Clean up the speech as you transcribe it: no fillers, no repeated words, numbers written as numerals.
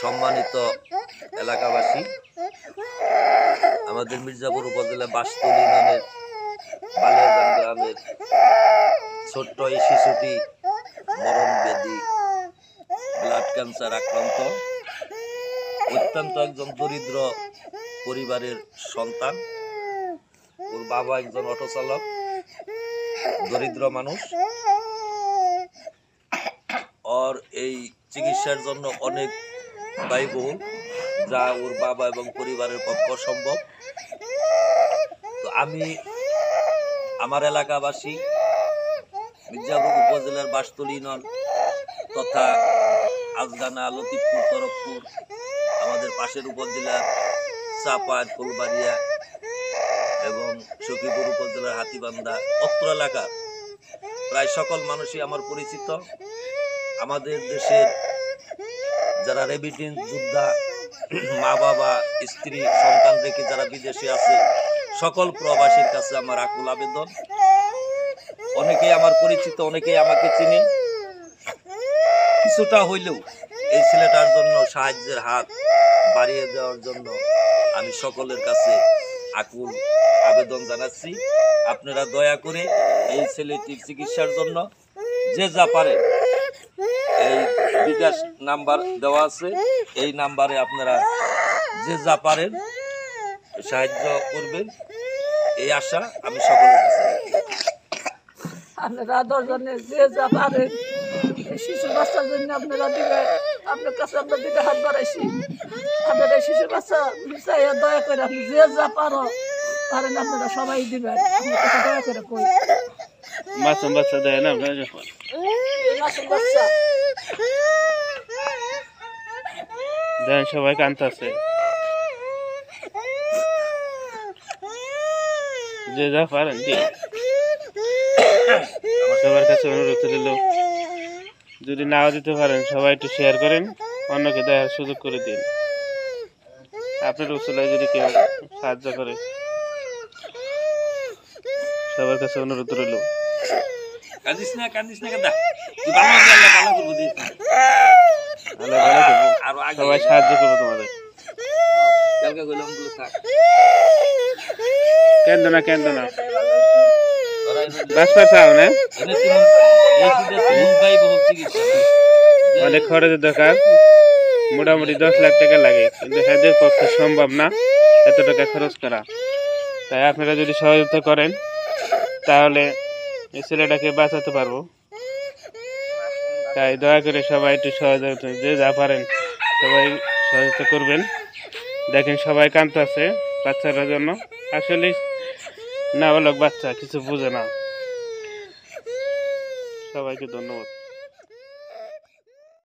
সম্মানিত এলাকাবাসী, আমাদের মির্জাপুর উপজেলা বাসতলী ইউনিয়নের বালিয়াজান গ্রামের ছোট্ট এই শিশুটি মরণব্যাধি ব্লাড ক্যান্সার আক্রান্ত। অত্যন্ত একজন দরিদ্র পরিবারের সন্তান। ওর বাবা একজন অটো চালক, দরিদ্র মানুষ। ওর এই চিকিৎসার জন্য অনেক ব্যয়বহুল, যা ওর বাবা এবং পরিবারের পক্ষে অসম্ভব। তো আমি আমার এলাকাবাসী, মির্জাপুর উপজেলার বাসতলী ইউনিয়ন তথা আজগানা, লতিফপুর, তরফপুর, আমাদের পাশের উপজেলার চাপার, ফুলবাড়িয়া এবং সখীপুর উপজেলার হাতিবান্ধা অত্র এলাকার প্রায় সকল মানুষই আমার পরিচিত। আমাদের দেশের যারা রেমিটেন্স যোদ্ধা, মা বাবা, স্ত্রী, সন্তান রেখে যারা বিদেশে আছে, সকল প্রবাসীর কাছে আমার আকুল আবেদন। অনেকেই আমার পরিচিত, অনেকেই আমাকে চিনে। কিছুটা হইলেও এই ছেলেটার জন্য সাহায্যের হাত বাড়িয়ে দেওয়ার জন্য আমি সকলের কাছে আকুল আবেদন জানাচ্ছি। আপনারা দয়া করে এই ছেলেটির চিকিৎসার জন্য যে যা পারেন, এই বিকাশ নাম্বার দেওয়া আছে, এই নাম্বারে আপনারা যে যা পারেন সাহায্য করবেন, এই আশা আমি সকলের কাছে। আপনারা 10 জনের যে যা পারেন এই শিশু বাচ্চার জন্য আপনারা দিবেন। আপনার কাছে আমরা দিতে হাত বাড়াইছি। আপনারা শিশু বাচ্চা চাইয়া দয়া করে আপনি যে যা পারেন আপনারা সবাই দিবেন। আপনার কাছে দয়া করে কই মাসুম বাচ্চা দেয় না আপনারা যখন মাসুম বাচ্চা দেন, সবাই কাঁদতেছে। যে যা পারেন দিন। সবার কাছে অনুরোধ রইল, যদি নাও দিতে পারেন সবাই একটু শেয়ার করেন, অন্যকে দেখার সুযোগ করে দিন। আপনার উসুলায় যদি কেউ সাহায্য করে, সবার কাছে অনুরোধ রইল। কাঁদিস না কাঁদা, তুই ভালো হবে, আল্লাহ ভালো করবো, দিস না। সবাই সাহায্য করবো তোমাদের। কেন্দ্র না বাস চাও না, অনেক খরচের দরকার। মোটামুটি 10 লাখ টাকা লাগে, কিন্তু এদের পক্ষে সম্ভব না এত টাকা খরচ করা। তাই আপনারা যদি সহযোগিতা করেন তাহলে এই ছেলেটাকে বাঁচাতে পারবো। তাই দয়া করে সবাই একটু সহযোগিতা, যে যা পারেন সবাই সহযোগিতা করবেন। দেখেন সবাই কাঁদতেছে বাচ্চাটার জন্য। আসলে না, বাচ্চা কিছু বুঝে না। সবাইকে ধন্যবাদ।